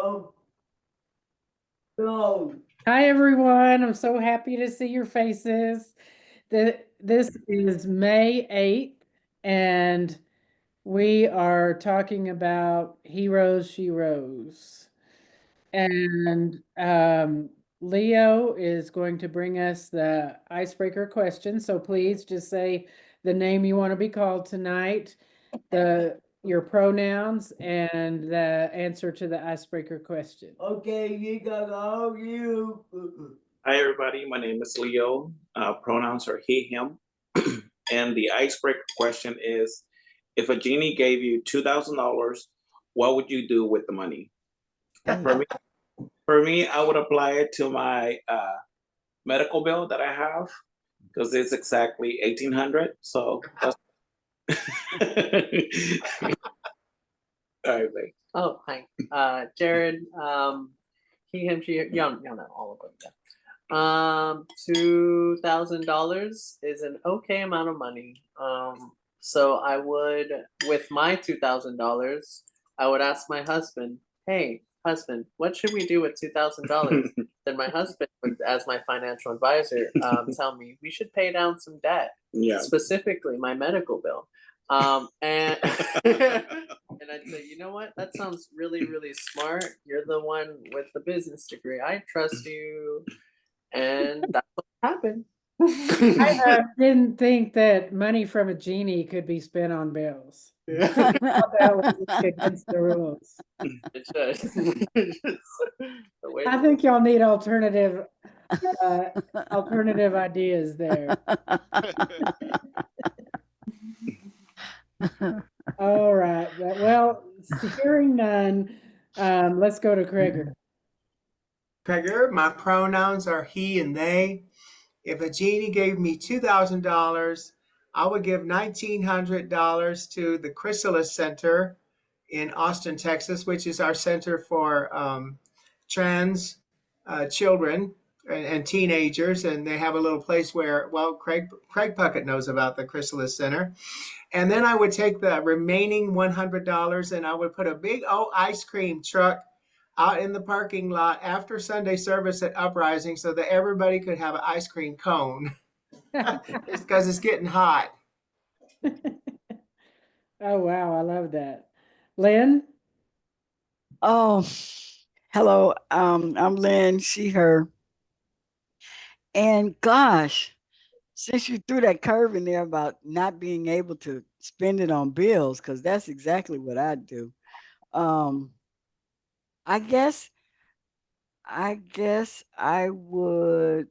Oh, no. Hi, everyone. I'm so happy to see your faces. This is May 8th, and we are talking about Heroes, She Rose. And Leo is going to bring us the icebreaker question. So please just say the name you want to be called tonight, your pronouns, and the answer to the icebreaker question. Okay, you got all you. Hi, everybody. My name is Leo. Pronouns are he, him. And the icebreaker question is, if a genie gave you $2,000, what would you do with the money? For me, I would apply it to my medical bill that I have because it's exactly 1,800. So that's all right, thanks. Oh, hi. Jared, he, him, she, y'all know all of them. Yeah. $2,000 is an okay amount of money. So I would, with my $2,000, I would ask my husband, hey, husband, what should we do with $2,000? Then my husband would, as my financial advisor, tell me we should pay down some debt, specifically my medical bill. And and I'd say, you know what? That sounds really, really smart. You're the one with the business degree. I trust you. And that's what happened. I didn't think that money from a genie could be spent on bills. I thought that was against the rules. It should. I think y'all need alternative ideas there. All right. Well, hearing none, let's go to Kreger. Kreger, my pronouns are he and they. If a genie gave me $2,000, I would give $1,900 to the Chrysalis Center in Austin, Texas, which is our center for trans children and teenagers. And they have a little place where, well, Craig Puckett knows about the Chrysalis Center. And then I would take the remaining $100 and I would put a big old ice cream truck out in the parking lot after Sunday service at Uprising so that everybody could have an ice cream cone. It's because it's getting hot. Oh, wow. I love that. Lynn? Oh, hello. I'm Lynn, she, her. And gosh, since you threw that curve in there about not being able to spend it on bills, because that's exactly what I do. I guess I would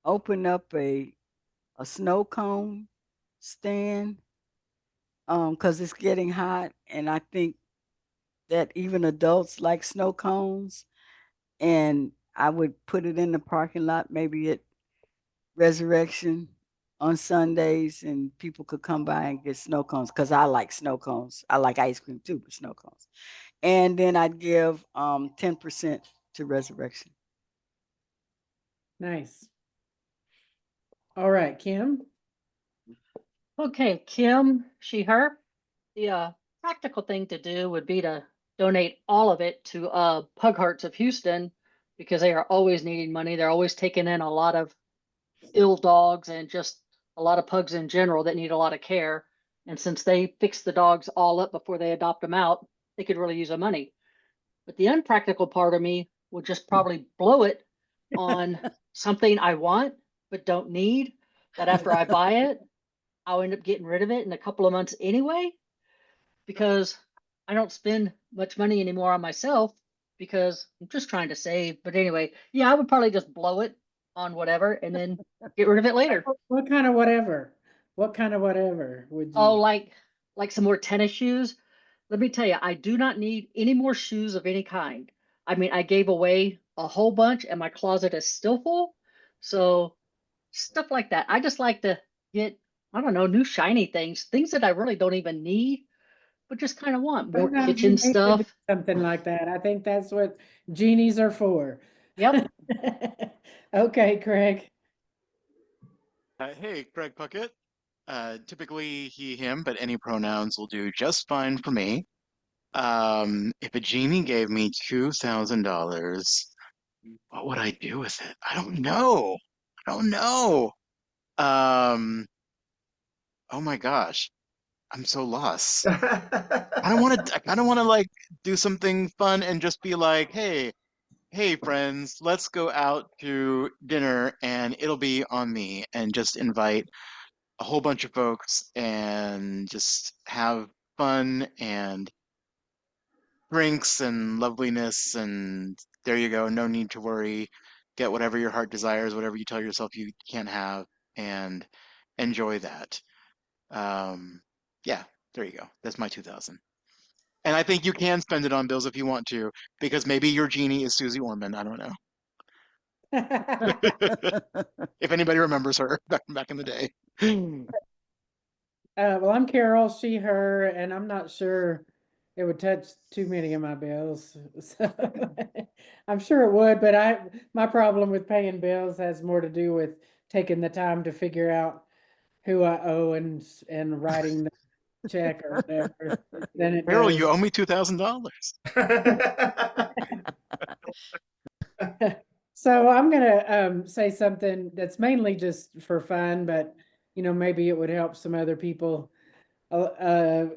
open up a snow cone stand because it's getting hot, and I think that even adults like snow cones, and I would put it in the parking lot, maybe at Resurrection on Sundays, and people could come by and get snow cones because I like snow cones. I like ice cream too, but snow cones. And then I'd give 10% to Resurrection. Nice. All right, Kim? Okay, Kim, she, her. The practical thing to do would be to donate all of it to Pug Hearts of Houston because they are always needing money. They're always taking in a lot of ill dogs and just a lot of pugs in general that need a lot of care. And since they fix the dogs all up before they adopt them out, they could really use the money. But the unpractical part of me would just probably blow it on something I want but don't need, that after I buy it, I'll end up getting rid of it in a couple of months anyway, because I don't spend much money anymore on myself because I'm just trying to save. But anyway, yeah, I would probably just blow it on whatever and then get rid of it later. What kind of whatever? What kind of whatever would you? Oh, like some more tennis shoes. Let me tell you, I do not need any more shoes of any kind. I mean, I gave away a whole bunch and my closet is still full. So stuff like that. I just like to get, I don't know, new shiny things that I really don't even need, but just kind of want more Sometimes you kitchen need to do stuff. something like that. I think that's what genies are for. Yep. Okay, Craig. Hey, Craig Puckett. Typically he, him, but any pronouns will do just fine for me. If a genie gave me $2,000, what would I do with it? I don't know. I don't know. Um, oh my gosh, I'm so lost. I don't want to. I kind of want to like do something fun and just be like, hey friends, let's go out to dinner and it'll be on me, and just invite a whole bunch of folks and just have fun and drinks and loveliness, and there you go. No need to worry. Get whatever your heart desires, whatever you tell yourself you can't have, and enjoy that. Um, yeah, there you go. That's my 2000. And I think you can spend it on bills if you want to, because maybe your genie is Susie Orman. I don't know. If anybody remembers her back in the day. Well, I'm Carol, she, her, and I'm not sure it would touch too many of my bills. So I'm sure it would, but my problem with paying bills has more to do with taking the time to figure out who I owe and writing the check or whatever than it Carol, does. you owe me $2,000. So I'm gonna say something that's mainly just for fun, but maybe it would help some other people along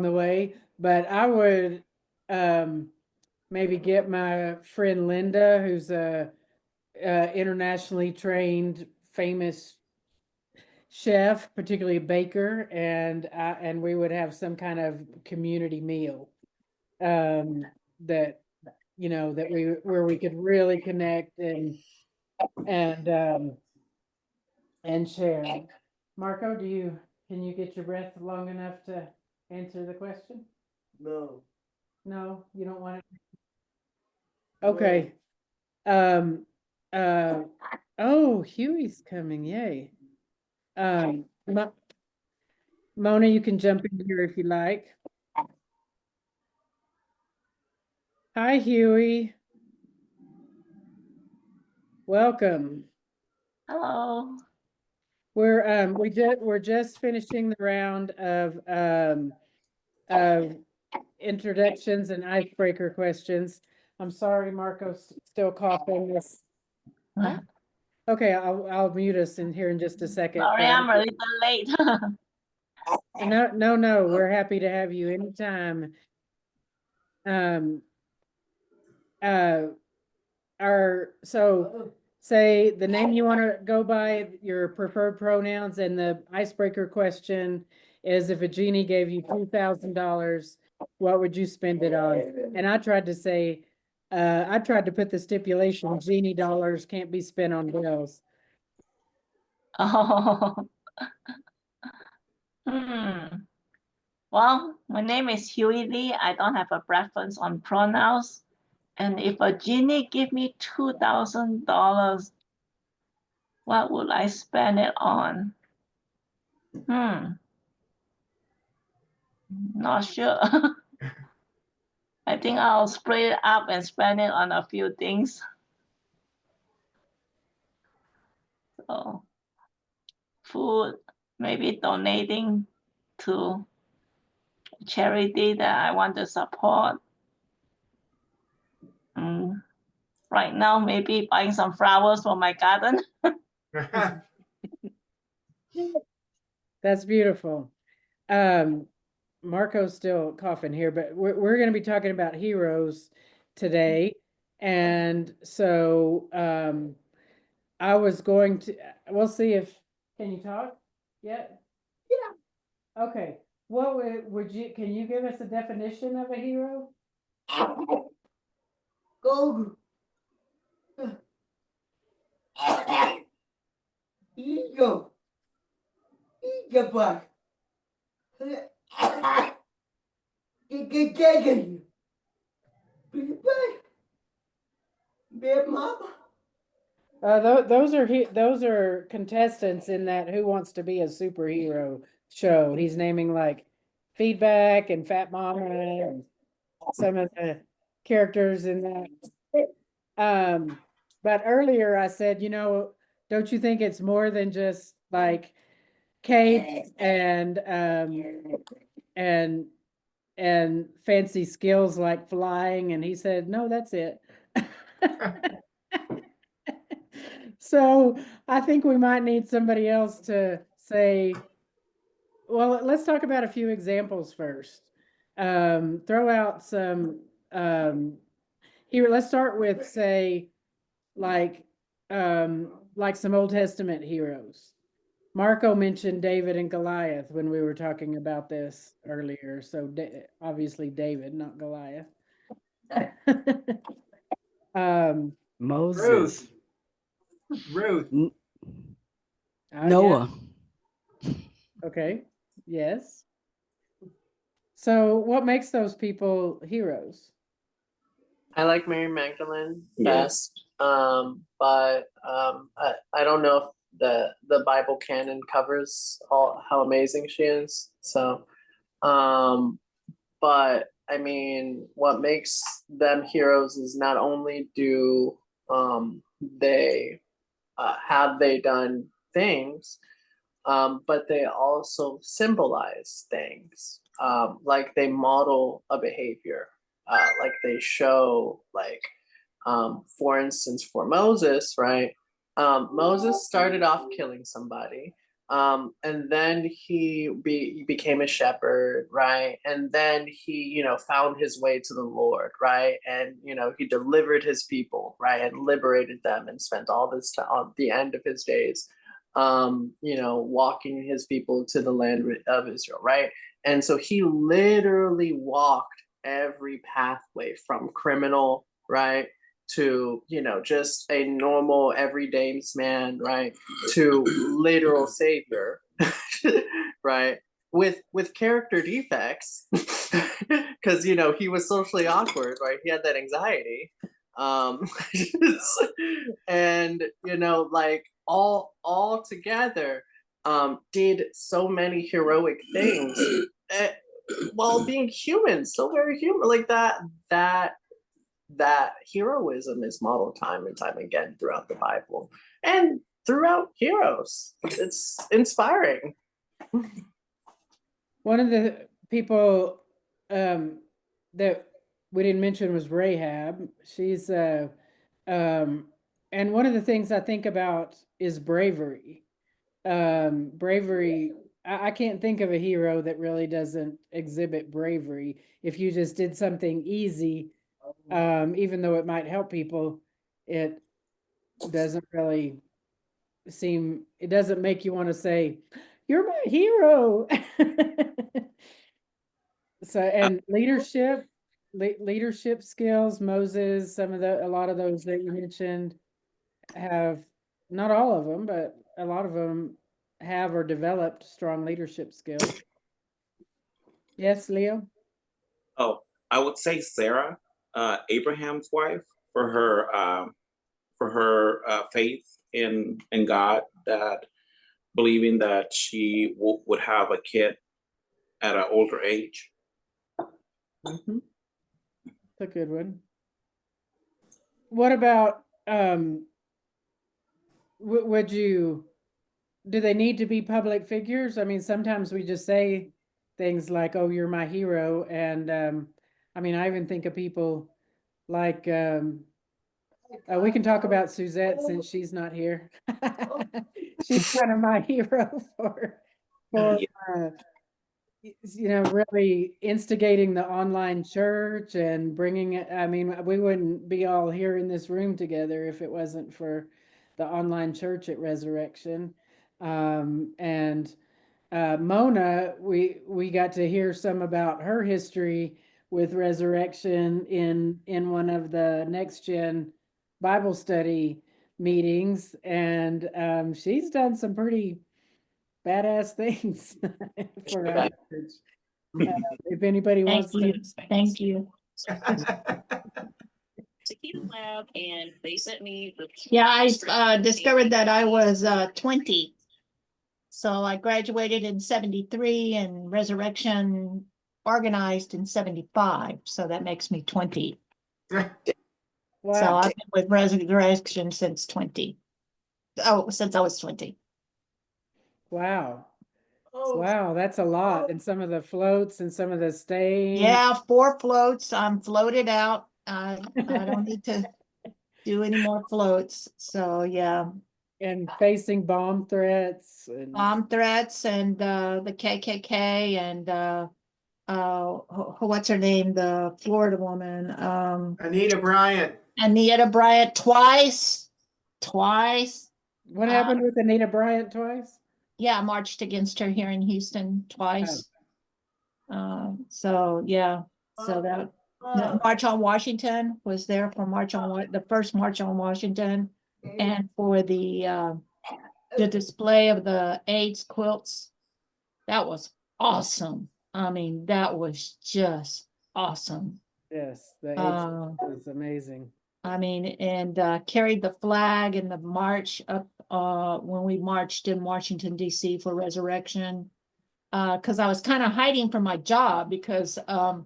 the way. But I would maybe get my friend Linda, who's a internationally trained, famous chef, particularly a baker, and we would have some kind of community meal that where we could really connect and share. Marco, can you get your breath long enough to answer the question? No. No, you don't want it. Okay. Um. Oh, Huey's coming! Yay. Mona, you can jump in here if you like. Hi, Huey. Welcome. Hello. We're just finishing the round of introductions and icebreaker questions. I'm sorry, Marco's still coughing. Okay, I'll mute us in here in just a second. Sorry, I'm a little late. No, we're happy to have you anytime. So say the name you want to go by, your preferred pronouns, and the icebreaker question is, if a genie gave you $2,000, what would you spend it on? And I tried to say, I tried to put the stipulation, genie dollars can't be spent on bills. Oh. Well, my name is Huey Lee. I don't have a preference on pronouns. And if a genie give me $2,000, what would I spend it on? Not sure. I think I'll split it up and spend it on a few things. So, food, maybe donating to charity that I want to support. Right now, maybe buying some flowers for my garden. That's beautiful. Marco's still coughing here, but we're going to be talking about heroes today. And so I was going to, we'll see if, can you talk yet? Yeah. Okay. What can you give us a definition of a hero? Go. Ego. Ego back. Get Big mama. Those are contestants in that Who Wants to Be a Superhero show. He's naming like Feedback and Fat Mama and some of the characters in that. But earlier I said, don't you think it's more than just like Kate and and fancy skills like flying, and he said, no, that's it. So I think we might need somebody else to say, well, let's talk about a few examples first. Throw out some, here, let's start with, say, like some Old Testament heroes. Marco mentioned David and Goliath when we were talking about this earlier. So obviously David, not Goliath. Moses. Ruth. Noah. Yeah. Okay. Yes. So what makes those people heroes? I like Mary Magdalene Yeah. best, but I don't know if the Bible canon covers all how amazing she is. So, but I mean, what makes them heroes is not only do they have they done things, but they also symbolize things. Like they model a behavior. Like they show, like, for instance, for Moses, right? Moses started off killing somebody, and then he became a shepherd, right? And then he, you know, found his way to the Lord, right? And, you know, he delivered his people, right? And liberated them and spent all this time on the end of his days, you know, walking his people to the land of Israel, right? And so he literally walked every pathway from criminal, right, to, you know, just a normal everyday man, right, to literal savior, right, with character defects, because, you know, he was socially awkward, right? He had that anxiety, and, you know, like all together, did so many heroic things, while being human, so very human, like that heroism is modeled time and time again throughout the Bible and throughout heroes. It's inspiring. One of the people that we didn't mention was Rahab. She's and one of the things I think about is bravery. Bravery. I can't think of a hero that really doesn't exhibit bravery. If you just did something easy, even though it might help people, it doesn't really it doesn't make you want to say, you're my hero. So, and leadership skills, Moses, a lot of those that you mentioned have, not all of them, but a lot of them have or developed strong leadership skills. Yes, Leo? Oh, I would say Sarah, Abraham's wife, for her faith in God, that believing that she would have a kid at an older age. Mm-hmm. That's a good one. What about do they need to be public figures? I mean, sometimes we just say things like, oh, you're my hero. And I mean, I even think of people like, we can talk about Suzette since she's not here. She's kind of my hero for you know, really instigating the online church and bringing it. I mean, we wouldn't be all here in this room together if it wasn't for the online church at Resurrection. And Mona, we got to hear some about her history with Resurrection in one of the Next Gen Bible study meetings, and she's done some pretty badass things for our church. If anybody wants to, Thank you. Lab, and they sent me the. Yeah, I discovered that I was 20. So I graduated in 73 and Resurrection organized in 75. So that makes me 20. wow. So I've been with Resurrection since 20. Oh, since I was 20. Wow. Oh, Wow, that's a lot. And some of the floats and some of the stains. Yeah, 4 floats. I'm floated out. I don't need to do any more floats. So yeah, And facing bomb threats and bomb threats and the KKK and what's her name? The Florida woman. Anita Bryant. Anita Bryant twice. what happened with Anita Bryant twice? Yeah, I marched against her here in Houston twice. So yeah, so that the March on Washington was there for the first March on Washington, and for the display of the AIDS quilts. That was awesome. I mean, that was just awesome. Yes, the Uh, AIDS was amazing. I mean, and carried the flag in the march up when we marched in Washington, D.C. for Resurrection. Because I was kind of hiding from my job because I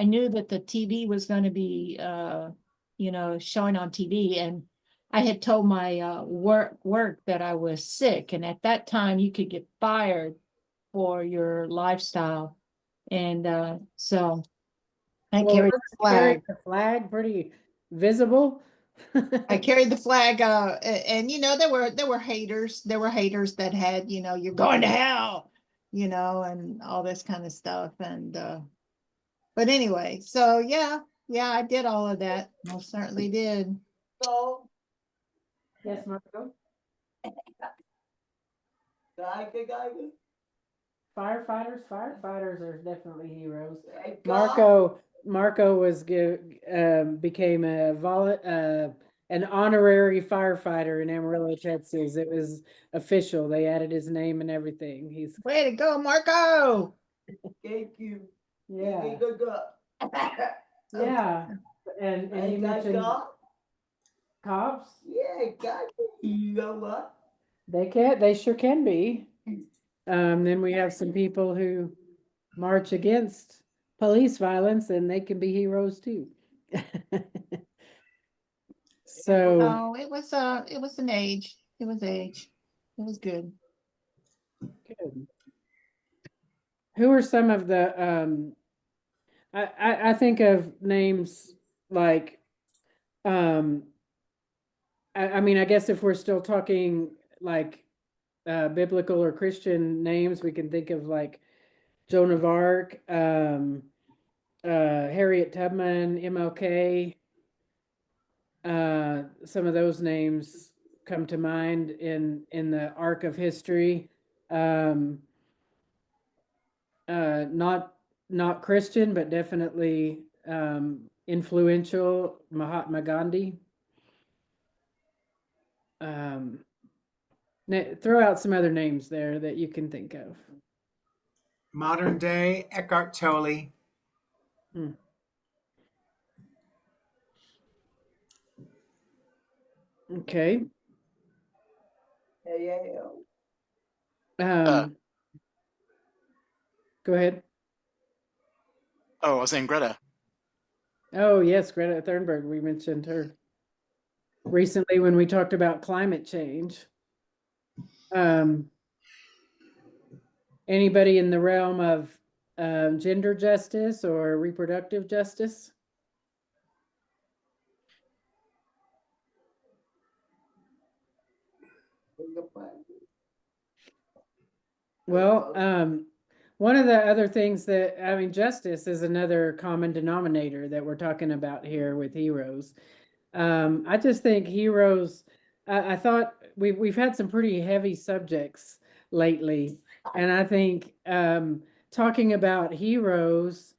knew that the TV was going to be, showing on TV. And I had told my work that I was sick. And at that time, you could get fired for your lifestyle. And so I Well, carried the flag. the flag pretty visible. I carried the flag, and there were haters. There were haters that had, you're going to hell, and all this kind of stuff. And but anyway, so yeah, I did all of that. Most certainly did. so, Yes, Marco. Geiger. Firefighters are definitely heroes. Thank God. Marco became an honorary firefighter in Amarillo, Texas. It was official. They added his name and everything. He's Way to go, Marco! Thank you. yeah, Good. yeah. And Hey, you mentioned cops. Yeah, God. You know what? They sure can be. Then we have some people who march against police violence, and they can be heroes too. So Oh, it was an age. It was age. It was good. good. Who are some of the I think of names like I mean, I guess if we're still talking like biblical or Christian names, we can think of like Joan of Arc, Harriet Tubman, MLK. Some of those names come to mind in the arc of history. Not Christian, but definitely influential. Mahatma Gandhi. Throw out some other names there that you can think of. Modern day Eckhart Tolle. Okay. Yeah. Go ahead. Oh, I was saying Greta. Oh, yes, Greta Thunberg. We mentioned her recently when we talked about climate change. Anybody in the realm of gender justice or reproductive justice? Well, one of the other things that, I mean, justice is another common denominator that we're talking about here with heroes. I just think heroes, I thought we've had some pretty heavy subjects lately. And I think talking about heroes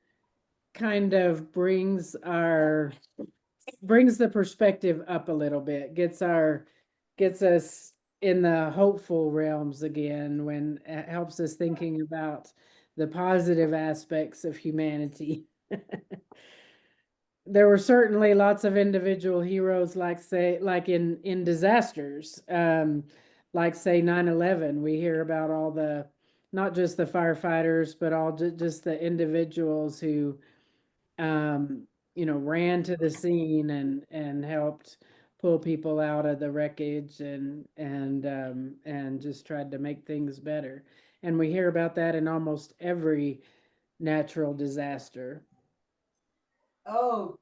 kind of brings the perspective up a little bit, gets us in the hopeful realms again, when it helps us thinking about the positive aspects of humanity. There were certainly lots of individual heroes, like in disasters, like say 9/11. We hear about all the, not just the firefighters, but all just the individuals who ran to the scene and helped pull people out of the wreckage and just tried to make things better. and we hear about that in almost every natural disaster. Oh,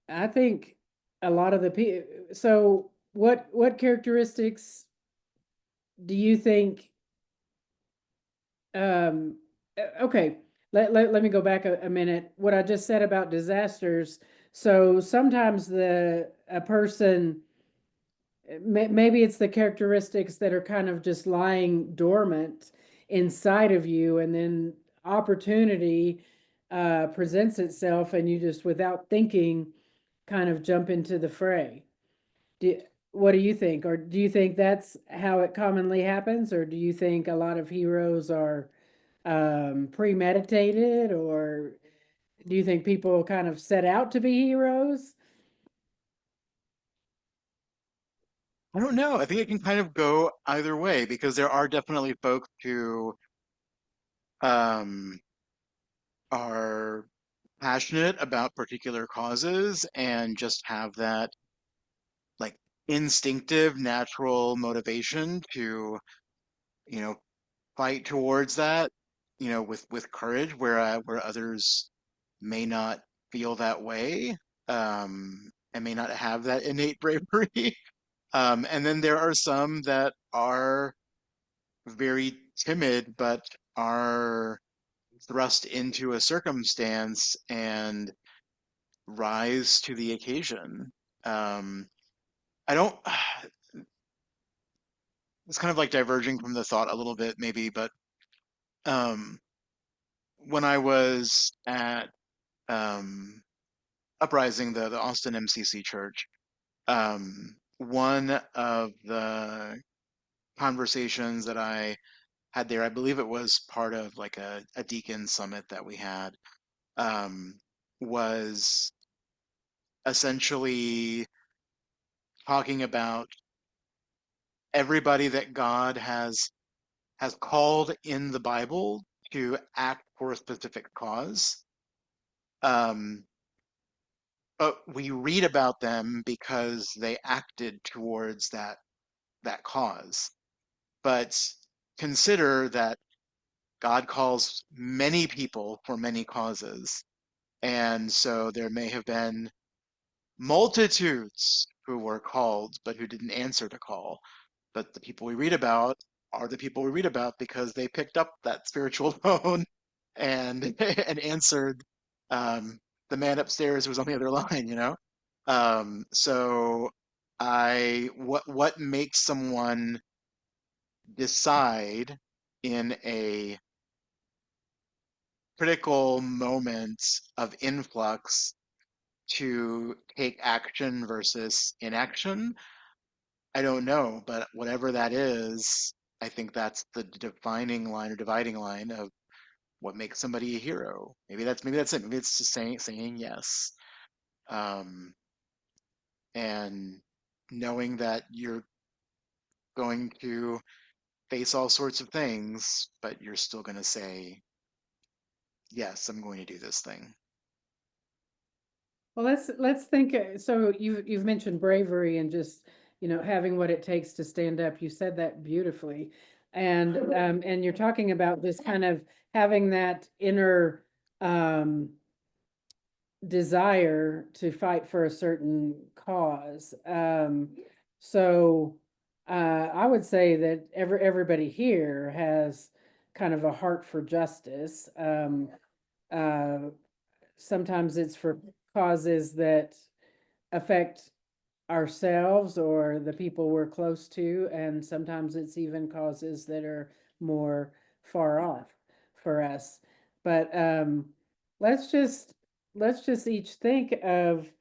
I think a lot of the people. So, what characteristics do you think? Okay, let me go back a minute. What I just said about disasters. So sometimes a person, maybe it's the characteristics that are kind of just lying dormant inside of you, and then opportunity presents itself, and you just, without thinking, kind of jump into the fray. Do, what do you think? Or do you think that's how it commonly happens? Or do you think a lot of heroes are premeditated? Or do you think people kind of set out to be heroes? I don't know. I think it can kind of go either way because there are definitely folks who um, are passionate about particular causes and just have that like instinctive, natural motivation to, you know, fight towards that, you know, with courage, where others may not feel that way, and may not have that innate bravery. And then there are some that are very timid, but are thrust into a circumstance and rise to the occasion. Um, I don't, it's kind of like diverging from the thought a little bit, maybe, but um, when I was at Uprising, the Austin MCC church, one of the conversations that I had there, I believe it was part of like a deacon summit that we had, was essentially talking about everybody that God has called in the Bible to act for a specific cause. But we read about them because they acted towards that cause. But consider that God calls many people for many causes. And so there may have been multitudes who were called, but who didn't answer to call. But the people we read about are the people we read about because they picked up that spiritual phone and and answered the man upstairs who was on the other line, you know? So what makes someone decide in a critical moment of influx to take action versus inaction? I don't know, but whatever that is, I think that's the defining line or dividing line of what makes somebody a hero. Maybe that's it. Maybe it's just saying yes. Um, and knowing that you're going to face all sorts of things, but you're still going to say, yes, I'm going to do this thing. Well, let's think. So you've mentioned bravery and just, having what it takes to stand up. You said that beautifully, and you're talking about this kind of having that inner desire to fight for a certain cause. So I would say that everybody here has kind of a heart for justice. Uh, Sometimes it's for causes that affect ourselves or the people we're close to, and sometimes it's even causes that are more far off for us. But let's just let's just each think of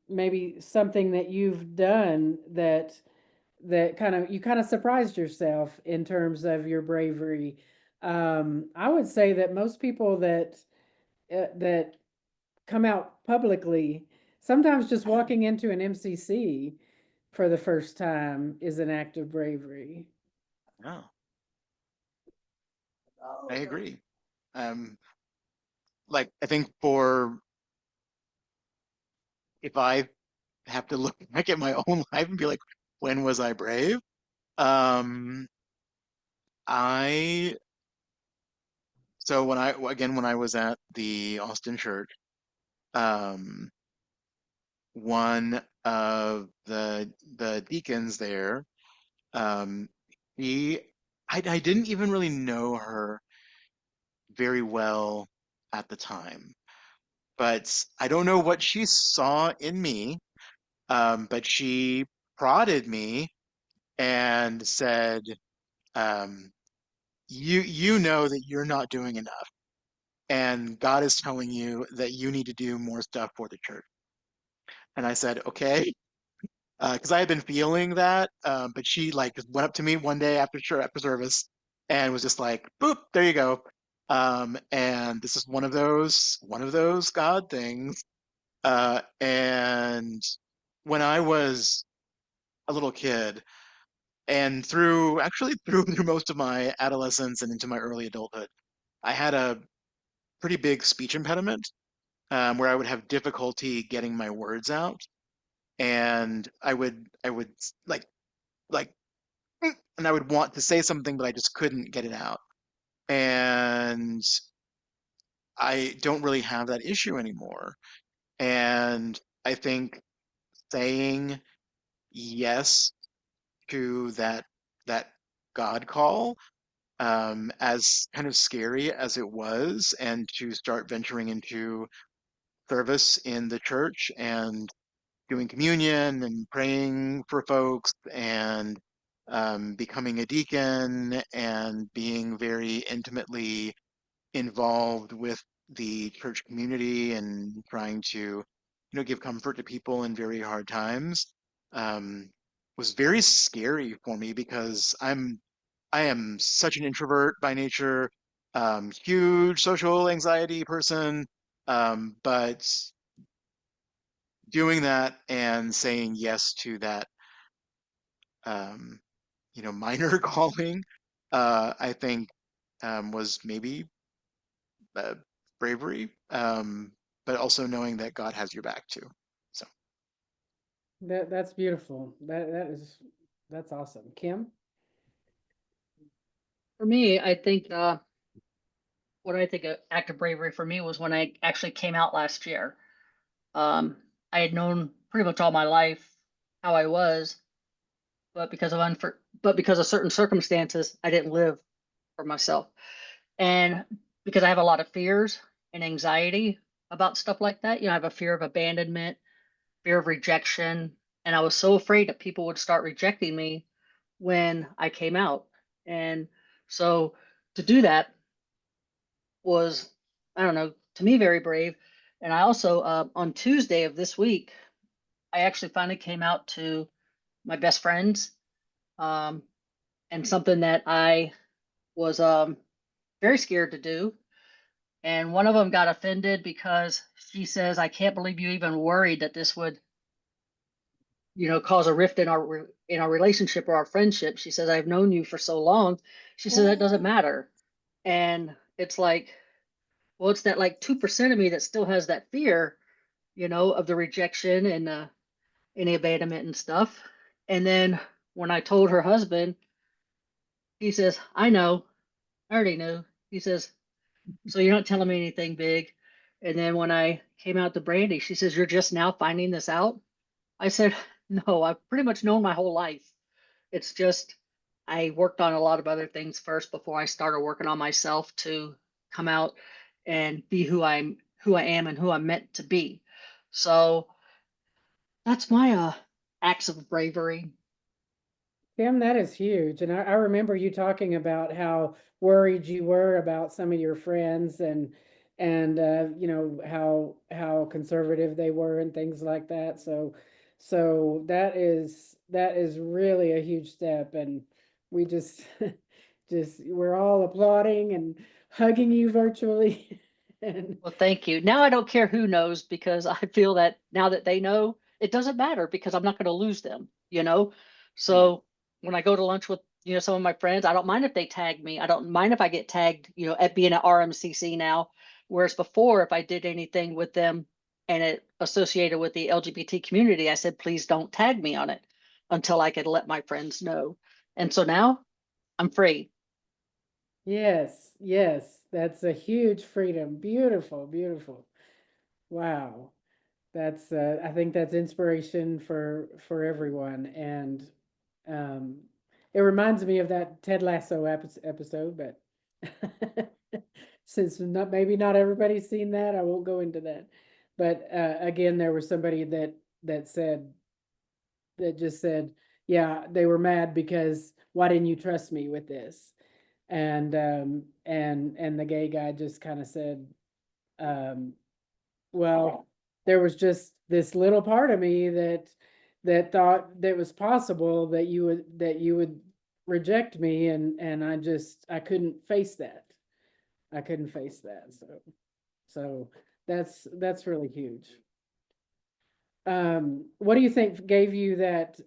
maybe something that you've done that you kind of surprised yourself in terms of your bravery. I would say that most people that come out publicly, sometimes just walking into an MCC for the first time is an act of bravery. No, oh, I agree. Like I think for if I have to look back at my own life and be like, when was I brave? Um, I so when I was at the Austin church, um, one of the deacons there, um, he I didn't even really know her very well at the time, but I don't know what she saw in me, but she prodded me and said, um, you know that you're not doing enough, and God is telling you that you need to do more stuff for the church. And I said, okay, because I had been feeling that, but she like just went up to me one day after church, after service, and was just like, boop, there you go. And this is one of those God things. And when I was a little kid, and through most of my adolescence and into my early adulthood, I had a pretty big speech impediment, where I would have difficulty getting my words out, and I would like, and I would want to say something, but I just couldn't get it out. And I don't really have that issue anymore. And I think saying yes to that God call, as kind of scary as it was, and to start venturing into service in the church and doing communion and praying for folks and becoming a deacon and being very intimately involved with the church community and trying to, give comfort to people in very hard times, um, was very scary for me because I am such an introvert by nature, huge social anxiety person, but doing that and saying yes to that, um, minor calling, I think, was maybe bravery, but also knowing that God has your back too. So, That's beautiful. That's awesome. Kim? For me, I think what I think of act of bravery for me was when I actually came out last year. I had known pretty much all my life how I was, but because of certain circumstances, I didn't live for myself. And because I have a lot of fears and anxiety about stuff like that, I have a fear of abandonment, fear of rejection, and I was so afraid that people would start rejecting me when I came out. And so to do that was, I don't know, to me, very brave. And I also, on Tuesday of this week, I actually finally came out to my best friends, um, and something that I was very scared to do. And one of them got offended because she says, "I can't believe you even worried that this would, cause a rift in our relationship or our friendship." She says, "I've known you for so long." She says, "That doesn't matter." And it's like, well, it's that like 2% of me that still has that fear, of the rejection and any abandonment and stuff. And then when I told her husband, he says, "I know, I already knew." He says, "So you're not telling me anything big." And then when I came out to Brandy, she says, "You're just now finding this out?" I said, "No, I've pretty much known my whole life. It's just I worked on a lot of other things first before I started working on myself to come out and be who I am and who I'm meant to be." So that's my acts of bravery. Kim, that is huge. And I remember you talking about how worried you were about some of your friends and how conservative they were and things like that. So that is really a huge step. And we just we're all applauding and hugging you virtually. And Well, thank you. Now I don't care who knows because I feel that now that they know, it doesn't matter because I'm not going to lose them. So when I go to lunch with, some of my friends, I don't mind if they tag me. I don't mind if I get tagged, at being at RMCC now. Whereas before, if I did anything with them and it associated with the LGBT community, I said, please don't tag me on it until I could let my friends know. And so now I'm free. Yes, yes, that's a huge freedom. Beautiful, beautiful. Wow. That's I think that's inspiration for everyone, and um it reminds me of that Ted Lasso episode, but since not maybe not everybody's seen that, I won't go into that. But again, there was somebody that said that just said, yeah, they were mad because why didn't you trust me with this? And the gay guy just kind of said, um, well, there was just this little part of me that thought that it was possible that you would reject me, and I couldn't face that. I couldn't face that. So that's really huge. What do you think gave you that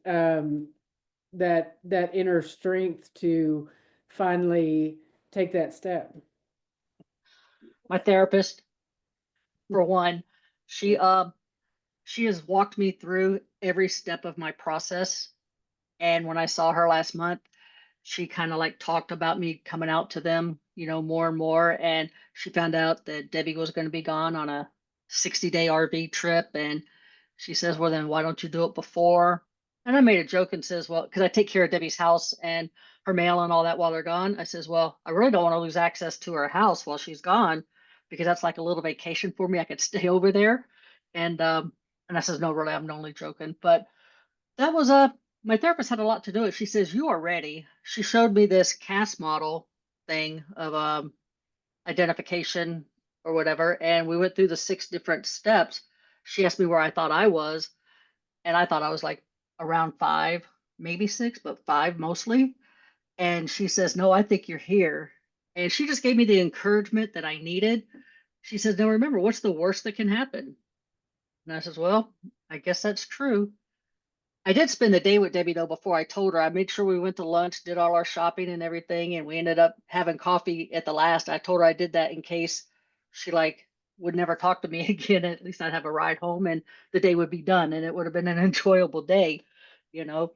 inner strength to finally take that step? My therapist, for one, she has walked me through every step of my process. And when I saw her last month, she kind of like talked about me coming out to them, more and more. And she found out that Debbie was going to be gone on a 60-day RV trip. And she says, well, then why don't you do it before? And I made a joke and says, well, because I take care of Debbie's house and her mail and all that while they're gone. I says, well, I really don't want to lose access to her house while she's gone, because that's like a little vacation for me. I could stay over there. And I says, no, really, I'm only joking. But that was my therapist had a lot to do it. She says, you are ready. She showed me this cast model thing of identification or whatever, and we went through the 6 different steps. She asked me where I thought I was, and I thought I was like around 5, maybe 6, but 5 mostly. And she says, no, I think you're here. And she just gave me the encouragement that I needed. She says, now remember, what's the worst that can happen? And I says, well, I guess that's true. I did spend the day with Debbie though before I told her. I made sure we went to lunch, did all our shopping and everything, and we ended up having coffee at the last. I told her I did that in case she would never talk to me again. At least I'd have a ride home and the day would be done and it would have been an enjoyable day, you know.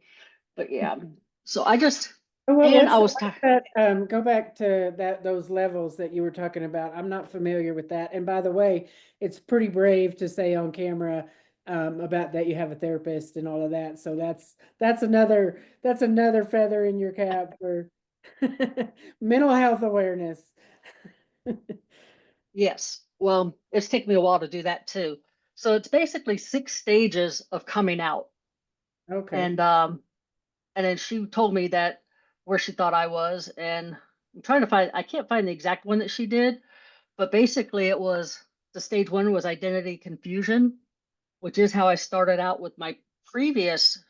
But yeah. So I just and I was What's that, go back to those levels that you were talking about. I'm not familiar with that. And by the way, it's pretty brave to say on camera about that you have a therapist and all of that. So that's another feather in your cap for mental health awareness. yes. Well, it's taken me a while to do that too. So it's basically 6 stages of coming out. Okay. And then she told me that where she thought I was, and I'm trying to find, I can't find the exact one that she did, but basically it was the stage 1 was identity confusion, which is how I started out with my previous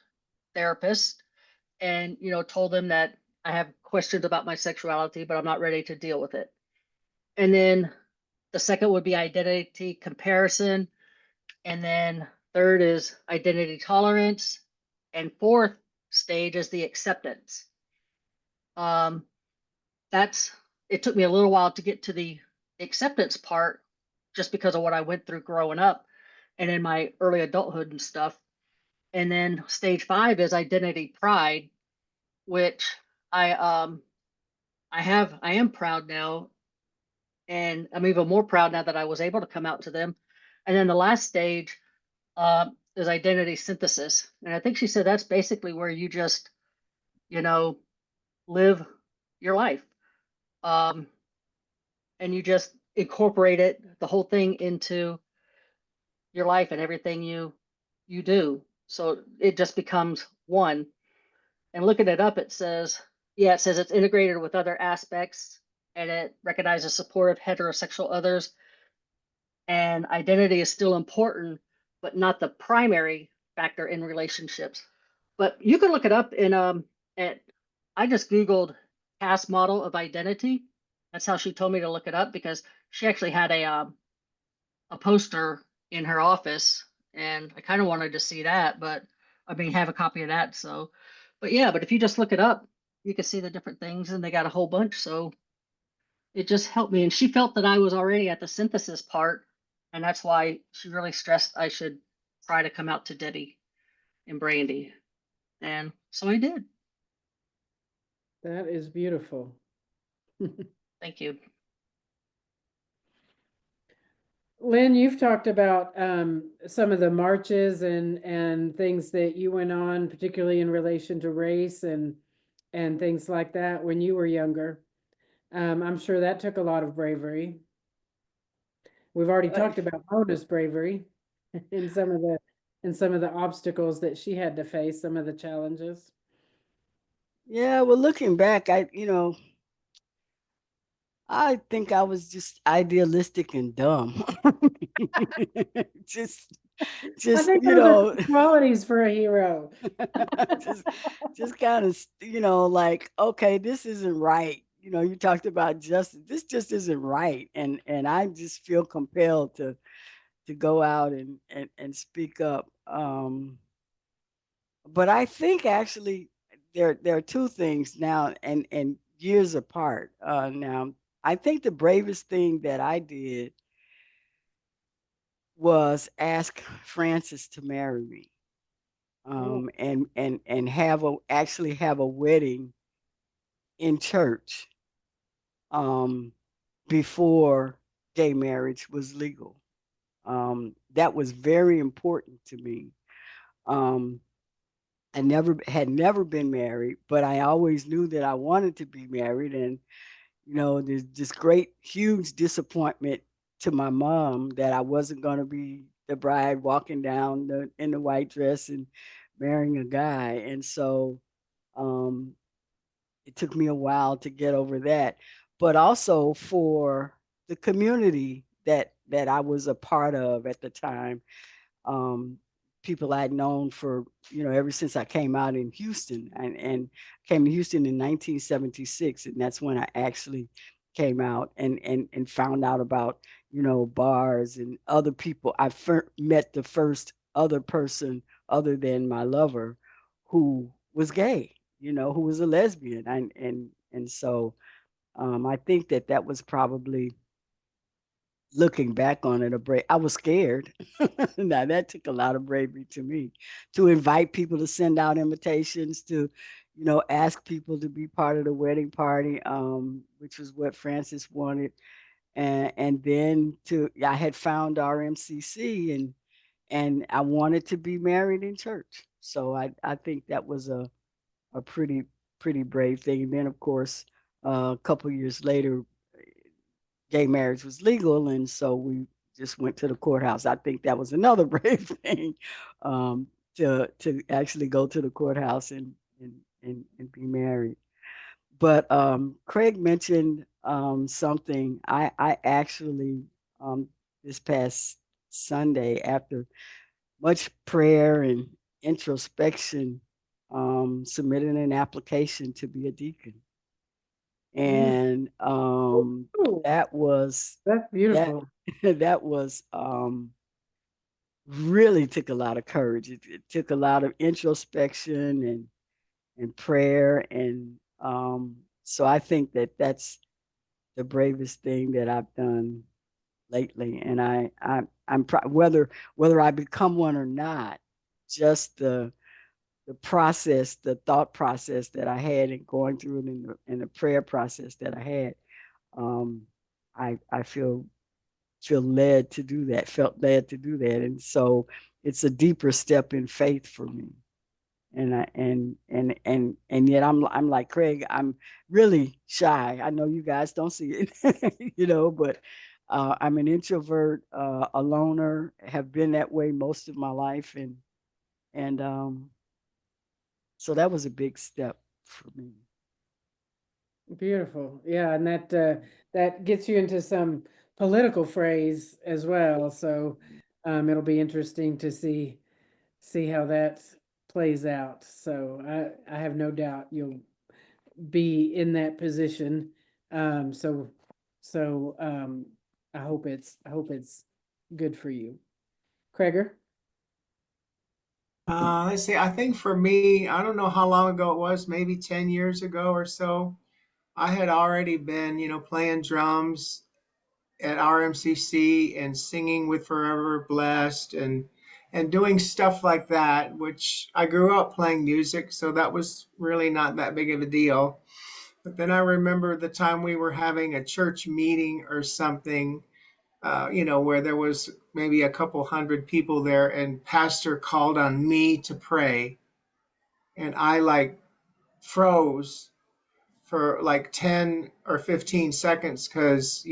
therapist, and told them that I have questions about my sexuality, but I'm not ready to deal with it. And then the second would be identity comparison, and then third is identity tolerance, and fourth stage is the acceptance. It took me a little while to get to the acceptance part just because of what I went through growing up and in my early adulthood and stuff. And then stage 5 is identity pride, which I am proud now, and I'm even more proud now that I was able to come out to them. And then the last stage is identity synthesis, and I think she said that's basically where you just live your life, and you just incorporate the whole thing into your life and everything you do. So it just becomes one. And looking it up, it says it's integrated with other aspects, and it recognizes supportive heterosexual others. And identity is still important, but not the primary factor in relationships. But you can look it up in I just Googled cast model of identity. That's how she told me to look it up, because she actually had a poster in her office, and I kind of wanted to see that, but have a copy of that. So, but if you just look it up, you can see the different things, and they got a whole bunch. So it just helped me. And she felt that I was already at the synthesis part, and that's why she really stressed I should try to come out to Debbie and Brandy. And so I did. That is beautiful. Thank you. Lynn, you've talked about some of the marches and things that you went on, particularly in relation to race and things like that when you were younger. I'm sure that took a lot of bravery. We've already talked about Mona's bravery in some of the obstacles that she had to face, some of the challenges. Yeah, well, looking back, I think I was just idealistic and dumb. just, I just, think those are good qualities for a hero. just, just kind of, like, okay, this isn't right. You talked about justice. This just isn't right, and I just feel compelled to go out and speak up. But I think actually there are two things now, and years apart. Now, I think the bravest thing that I did was ask Francis to marry me, and actually have a wedding in church, before gay marriage was legal. That was very important to me. Um, I never been married, but I always knew that I wanted to be married. And, there's this great, huge disappointment to my mom that I wasn't going to be the bride walking down in the white dress and marrying a guy. And so um, it took me a while to get over that, but also for the community that I was a part of at the time. um, People I'd known for, ever since I came out in Houston, and came to Houston in 1976. And that's when I actually came out and found out about, bars and other people. Met the first other person other than my lover who was gay, who was a lesbian. And so I think that was probably, looking back on it, I was scared. Now that took a lot of bravery to me, to invite people, to send out invitations, to, ask people to be part of the wedding party, which was what Francis wanted. And then I had found RMCC, and I wanted to be married in church. So I think that was a pretty brave thing. And then of course, a couple years later, gay marriage was legal, and so we just went to the courthouse. I think that was another brave thing, to actually go to the courthouse and be married. But Craig mentioned something. I actually, this past Sunday, after much prayer and introspection, submitted an application to be a deacon. And that was That's beautiful. that was really took a lot of courage. It took a lot of introspection and prayer. And so I think that's the bravest thing that I've done lately. And whether I become one or not, just the process, the thought process that I had, and going through it, in the prayer process that I had, um, I felt led to do that. And so it's a deeper step in faith for me. And yet I'm like Craig, I'm really shy. I know you guys don't see it, but I'm an introvert, a loner, have been that way most of my life. And so that was a big step for me. Beautiful. Yeah, and that gets you into some political phrase as well. So it'll be interesting to see how that plays out. So I have no doubt you'll be in that position. So I hope it's good for you. Kreger? Let's see. I think for me, I don't know how long ago it was, maybe 10 years ago or so. I had already been, playing drums at RMCC and singing with Forever Blessed, and doing stuff like that, which I grew up playing music, so that was really not that big of a deal. But then I remember the time we were having a church meeting or something, where there was maybe a couple hundred people there, and pastor called on me to pray, and I like froze for like 10 or 15 seconds because,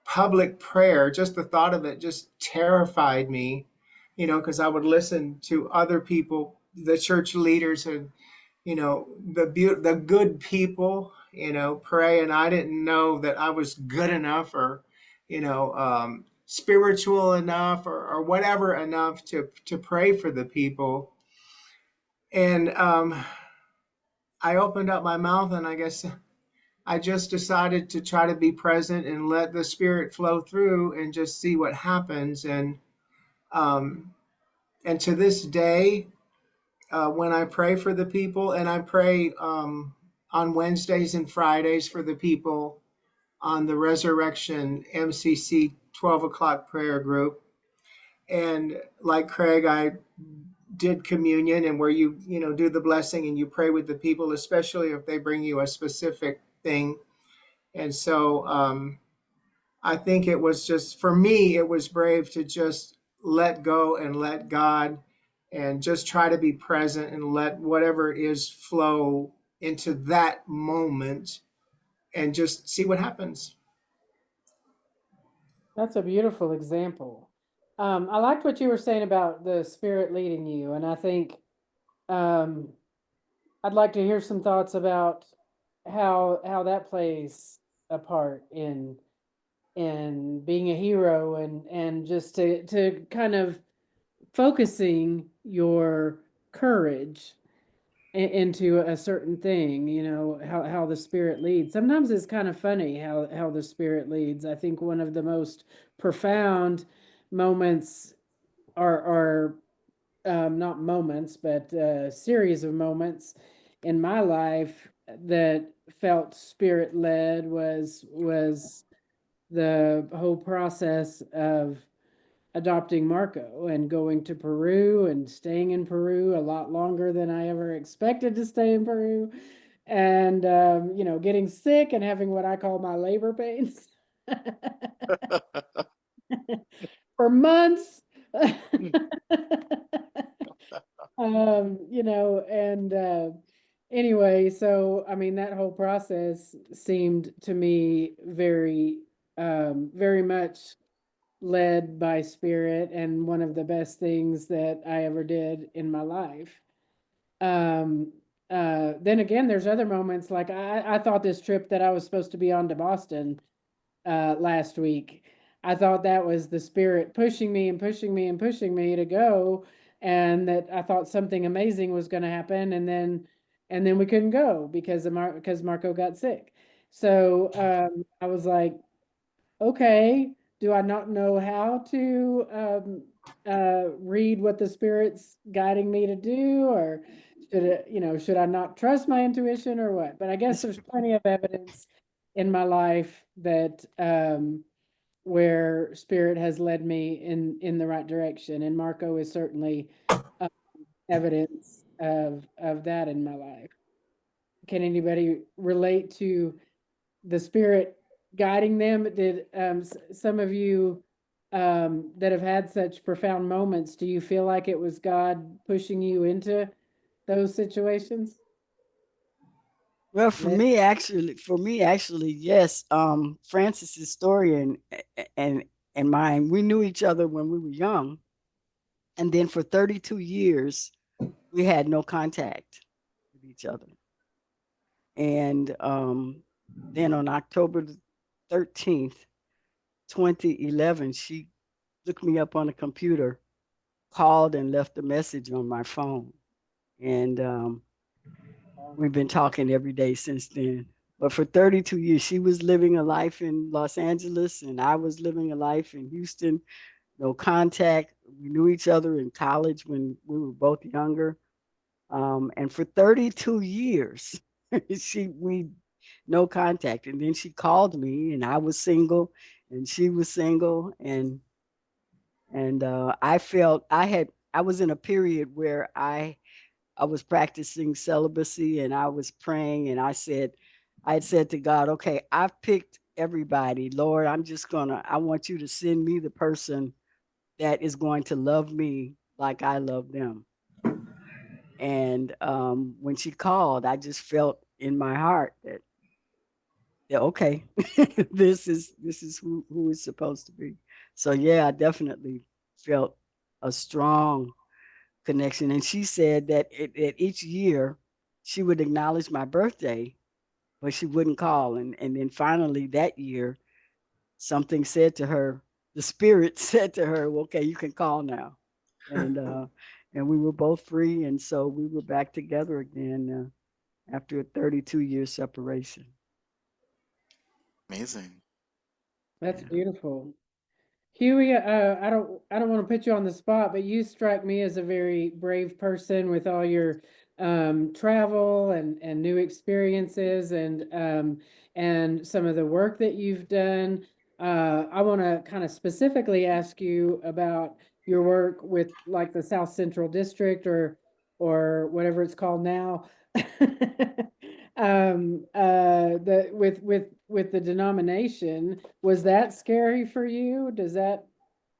public prayer, just the thought of it just terrified me, because I would listen to other people, the church leaders, and the good people, pray, and I didn't know that I was good enough, or spiritual enough, or whatever enough to pray for the people. And I opened up my mouth, and I guess I just decided to try to be present and let the spirit flow through and just see what happens. Um, and to this day, when I pray for the people, and I pray on Wednesdays and Fridays for the people on the Resurrection MCC 12 o'clock prayer group. And like Craig, I did communion, and where you do the blessing and you pray with the people, especially if they bring you a specific thing. And so I think it was just, for me, it was brave to just let go and let God, and just try to be present and let whatever it is flow into that moment and just see what happens. That's a beautiful example. I liked what you were saying about the spirit leading you, and I think um, I'd like to hear some thoughts about how that plays a part in being a hero, and just to kind of focusing your courage into a certain thing, how the spirit leads. Sometimes it's kind of funny how the spirit leads. I think one of the most profound moments are not moments, but a series of moments in my life that felt spirit led was the whole process of adopting Marco and going to Peru and staying in Peru a lot longer than I ever expected to stay in Peru, and getting sick and having what I call my labor pains for months. And anyway, so I mean, that whole process seemed to me very much led by spirit, and one of the best things that I ever did in my life. Um, then again, there's other moments, like I thought this trip that I was supposed to be on to Boston last week, I thought that was the spirit pushing me and pushing me and pushing me to go, and that I thought something amazing was going to happen, and then we couldn't go because because Marco got sick. So I was like, okay, do I not know how to read what the spirit's guiding me to do, or should I not trust my intuition, or what? But I guess there's plenty of evidence in my life that where spirit has led me in the right direction, and Marco is certainly uh, evidence of that in my life. Can anybody relate to the spirit guiding them? Did some of you that have had such profound moments, do you feel like it was God pushing you into those situations? Well, for me, actually, yes. Francis's story and mine, we knew each other when we were young, and then for 32 years, we had no contact with each other. And then on October 13th, 2011, she looked me up on the computer, called and left a message on my phone. And we've been talking every day since then. But for 32 years, she was living a life in Los Angeles, and I was living a life in Houston. No contact. We knew each other in college when we were both younger. And for 32 years, we no contact. And then she called me, and I was single, and she was single, and I felt I was in a period where I I was practicing celibacy and I was praying and I had said to God, okay, I've picked everybody. Lord, I want you to send me the person that is going to love me like I love them. And when she called, I just felt in my heart that, yeah, okay, this is who it's supposed to be. So yeah, I definitely felt a strong connection. And she said that each year she would acknowledge my birthday, but she wouldn't call. And then finally that year, something said to her, the spirit said to her, well, okay, you can call now. And we were both free. And so we were back together again after a 32-year separation. Amazing. That's Yeah. beautiful. Huey, I don't want to put you on the spot, but you strike me as a very brave person with all your travel and new experiences and some of the work that you've done. I want to kind of specifically ask you about your work with like the South Central District or whatever it's called now. With the denomination, was that scary for you? Does that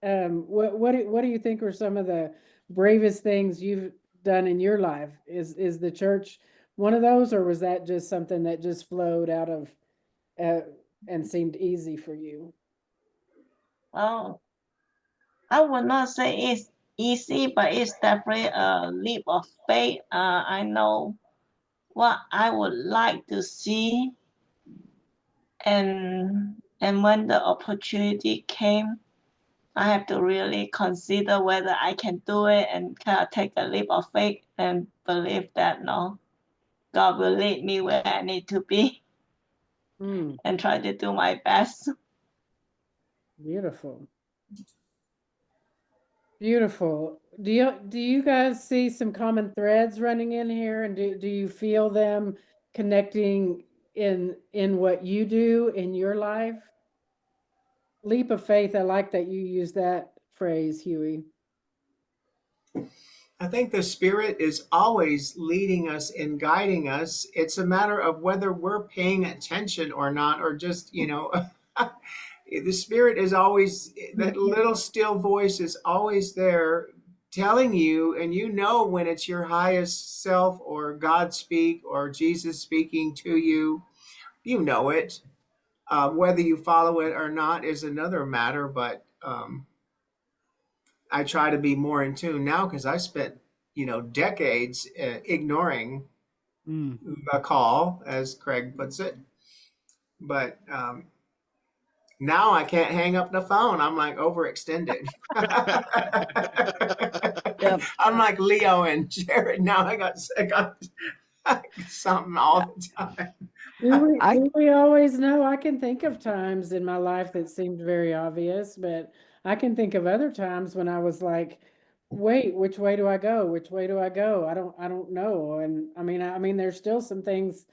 what do you think are some of the bravest things you've done in your life? Is the church one of those, or was that just something that just flowed out of and seemed easy for you? Well, I would not say it's easy, but it's definitely a leap of faith. I know what I would like to see, and when the opportunity came, I have to really consider whether I can do it and kind of take a leap of faith and believe that no, God will lead me where I need to be and try to do my best. Beautiful. Beautiful. Do you guys see some common threads running in here, and do you feel them connecting in what you do in your life? Leap of faith, I like that you use that phrase, Huey. I think the Spirit is always leading us and guiding us. It's a matter of whether we're paying attention or not, or just, the Spirit is always, that little still voice is always there telling you, and you know when it's your highest self or God speak or Jesus speaking to you. You know it. Whether you follow it or not is another matter, but I try to be more in tune now because I spent, decades ignoring the call, as Craig puts it. But now I can't hang up the phone. I'm like overextended. Yep. I'm like Leo and Jared. Now I got something all the time. Do we always know? I can think of times in my life that seemed very obvious, but I can think of other times when I was like, wait, which way do I go? Which way do I go? I don't know. And I mean, there's still some things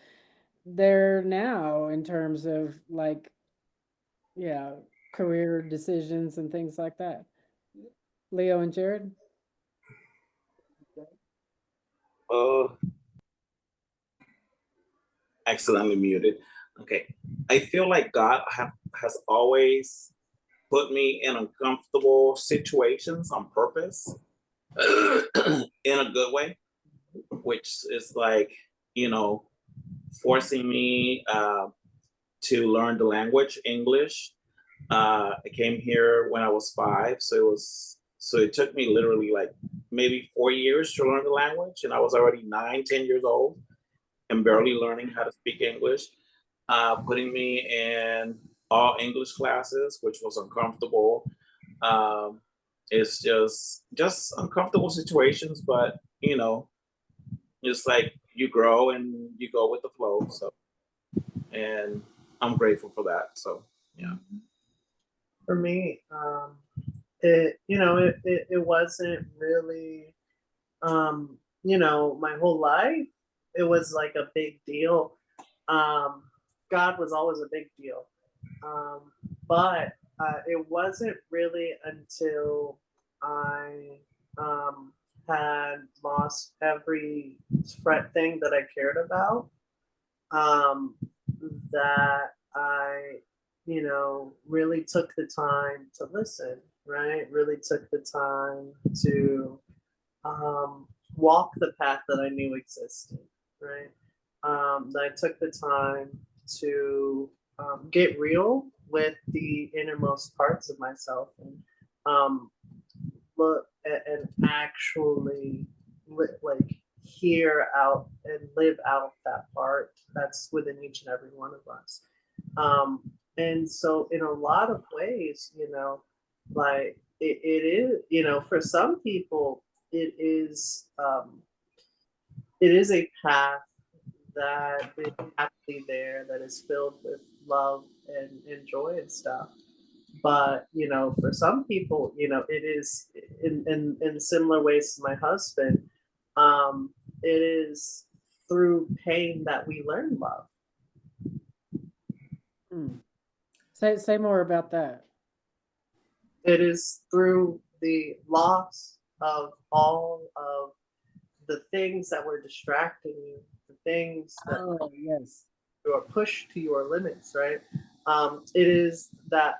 there now in terms of like, yeah, career decisions and things like that. Leo and Jared? Accidentally muted. Okay. I feel like God has always put me in uncomfortable situations on purpose in a good way, which is like, forcing me to learn the language English. I came here when I was 5, so it took me literally like maybe 4 years to learn the language, and I was already 9, 10 years old and barely learning how to speak English. Putting me in all English classes, which was uncomfortable. It's just uncomfortable situations, but it's like you grow and you go with the flow. So, and I'm grateful for that. So, yeah. For me, it wasn't really, my whole life. It was like a big deal. God was always a big deal. But it wasn't really until I had lost lost every thing that I cared about, that I, really took the time to listen, right? Really took the time to walk the path that I knew existed, right? That I took the time to get real with the innermost parts of myself and look and actually like hear out and live out that part that's within each and every one of us. And so in a lot of ways, like it is, for some people, it is a path that is happily there, that is filled with love and joy and stuff. But for some people, it is in similar ways to my husband. It is through pain that we learn love. Say more about that. It is through the loss of all of the things that were distracting you, the things that yes, you are pushed to your limits, right? It is the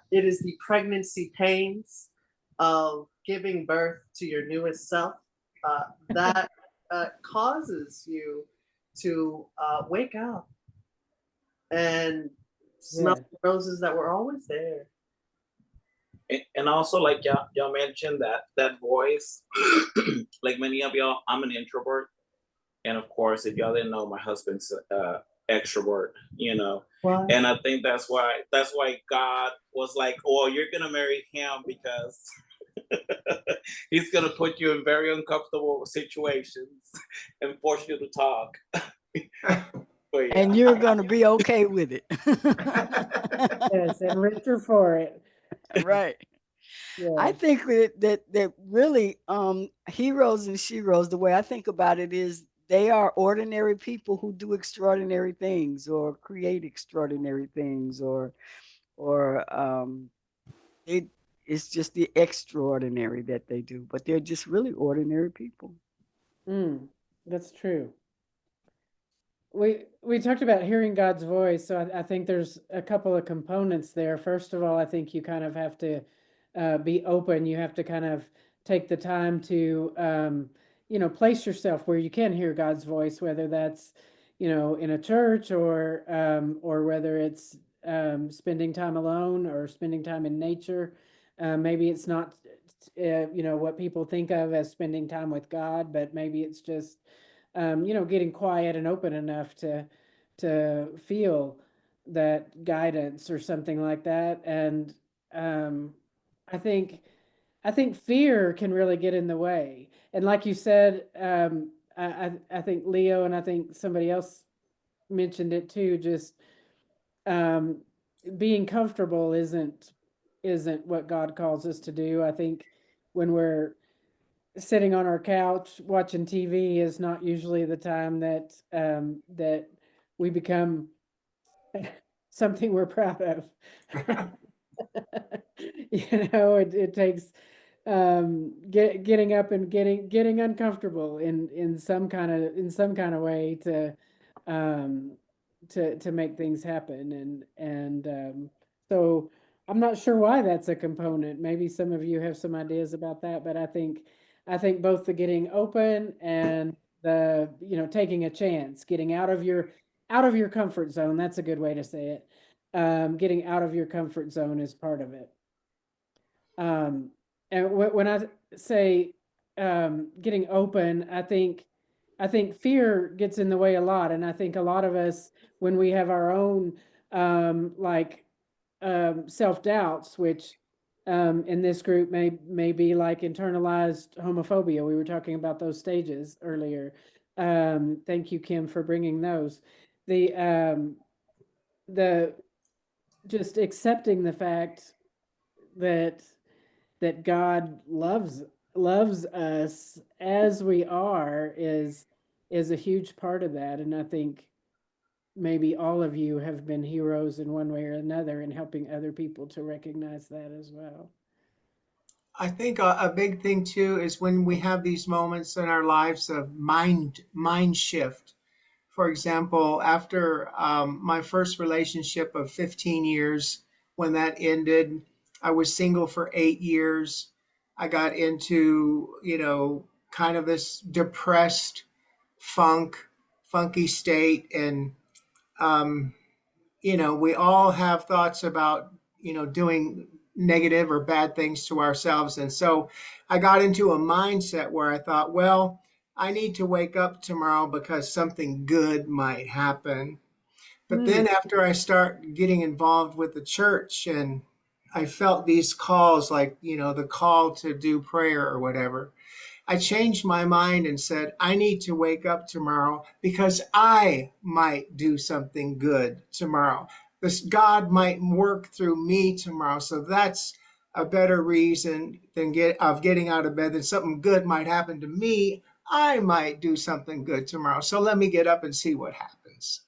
pregnancy pains of giving birth to your newest self that causes you to wake up and smell the roses that were always there. And also, like y'all mentioned that voice, like many of y'all, I'm an introvert, and of course, if y'all didn't know, my husband's extrovert, What? and I think that's why God was like, "Oh, you're gonna marry him because he's gonna put you in very uncomfortable situations and force you to talk." But And you're going to be okay with it. yes, and richer for it. Right. Yeah. I think that really heroes and sheroes, the way I think about it is they are ordinary people who do extraordinary things or create extraordinary things or it's just the extraordinary that they do, but they're just really ordinary people. That's true. We talked about hearing God's voice, so I think there's a couple of components there. First of all, I think you kind of have to be open. You have to kind of take the time to place yourself where you can hear God's voice, whether that's in a church or whether it's spending time alone or spending time in nature. Maybe it's not what people think of as spending time with God, but maybe it's just getting quiet and open enough to feel that guidance or something like that. And I think fear can really get in the way. And like you said, I think Leo and I think somebody else mentioned it too. Just being comfortable isn't what God calls us to do. I think when we're sitting on our couch watching TV is not usually the time that we become something we're proud of. It takes getting up and getting uncomfortable in some kind of way to make things happen, and so I'm not sure why that's a component. Maybe some of you have some ideas about that, but I think both the getting open and the taking a chance, getting out of your comfort zone. That's a good way to say it. Getting out of your comfort zone is part of it. And when I say getting open, I think fear gets in the way a lot, and I think a lot of us, when we have our own self-doubts, which in this group may be like internalized homophobia. We were talking about those stages earlier. Thank you, Kim, for bringing those. The just accepting the fact that God loves us as we are is a huge part of that. And I think maybe all of you have been heroes in one way or another in helping other people to recognize that as well. I think a big thing too is when we have these moments in our lives of mind shift. For example, after my first relationship of 15 years, when that ended, I was single for 8 years. I got into, kind of this depressed funky state. And, we all have thoughts about, doing negative or bad things to ourselves. And so I got into a mindset where I thought, well, I need to wake up tomorrow because something good might happen. But then after I start getting involved with the church and I felt these calls, like, the call to do prayer or whatever, I changed my mind and said, I need to wake up tomorrow because I might do something good tomorrow. This God might work through me tomorrow. So that's a better reason of getting out of bed, than something good might happen to me. I might do something good tomorrow. So let me get up and see what happens.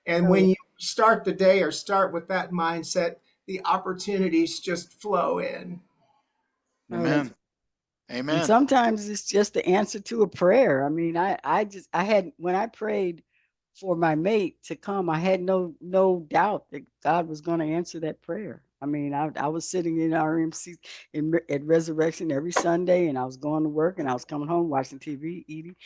And when you start the day or start with that mindset, the opportunities just flow in. Amen. And Amen. sometimes it's just the answer to a prayer. I mean, when I prayed for my mate to come, I had no doubt that God was going to answer that prayer. I mean, I was sitting in our MC at Resurrection every Sunday, and I was going to work, and I was coming home, watching TV, eating,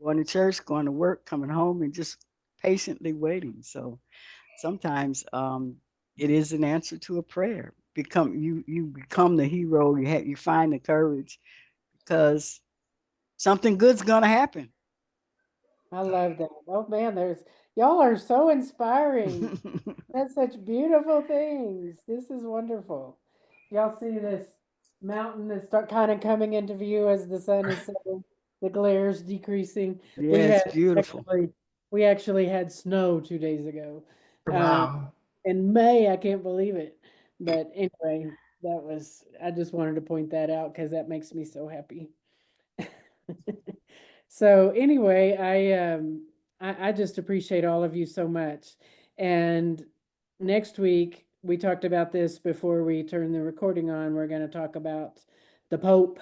going to church, going to work, coming home, and just patiently waiting. So sometimes it is an answer to a prayer. You become the hero. You find the courage because something good's gonna happen. I love that. Oh man, y'all are so inspiring. That's such beautiful things. This is wonderful. Y'all see this mountain is start kind of coming into view as the sun is setting, the glare's decreasing. Yeah, it's beautiful. We actually had snow 2 days ago. Wow. In May, I can't believe it. But anyway, I just wanted to point that out because that makes me so happy. So anyway, I just appreciate all of you so much. And next week, we talked about this before we turn the recording on. We're going to talk about the Pope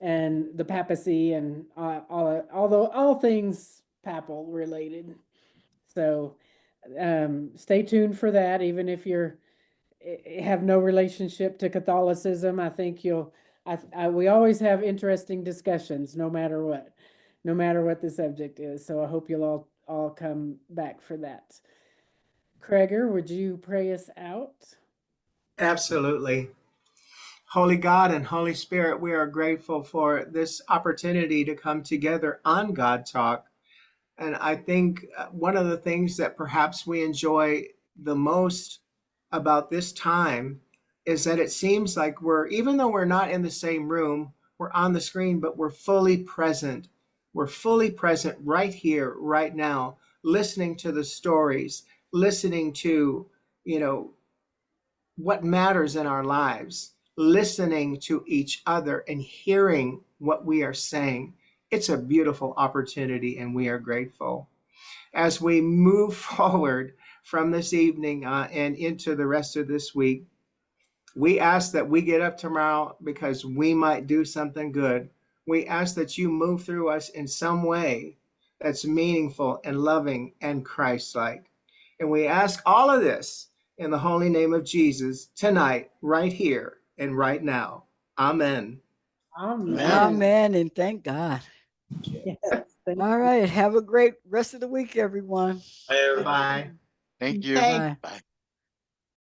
and the papacy and all things papal related. So stay tuned for that. Even if you're have no relationship to Catholicism, I think we always have interesting discussions, no matter what the subject is. So I hope you'll all come back for that. Kreger, would you pray us out? Absolutely. Holy God and Holy Spirit, we are grateful for this opportunity to come together on God Talk. And I think one of the things that perhaps we enjoy the most about this time is that it seems like even though we're not in the same room, we're on the screen, but we're fully present. We're fully present right here, right now, listening to the stories, listening to, what matters in our lives, listening to each other and hearing what we are saying. It's a beautiful opportunity, and we are grateful. As we move forward from this evening and into the rest of this week, we ask that we get up tomorrow because we might do something good. We ask that you move through us in some way that's meaningful and loving and Christ-like. And we ask all of this in the holy name of Jesus tonight, right here and right now. Amen. Amen. And thank God. Yes, all right. Have a great rest of the week, everyone. Bye, everybody. Bye. Thank you. Thank Bye.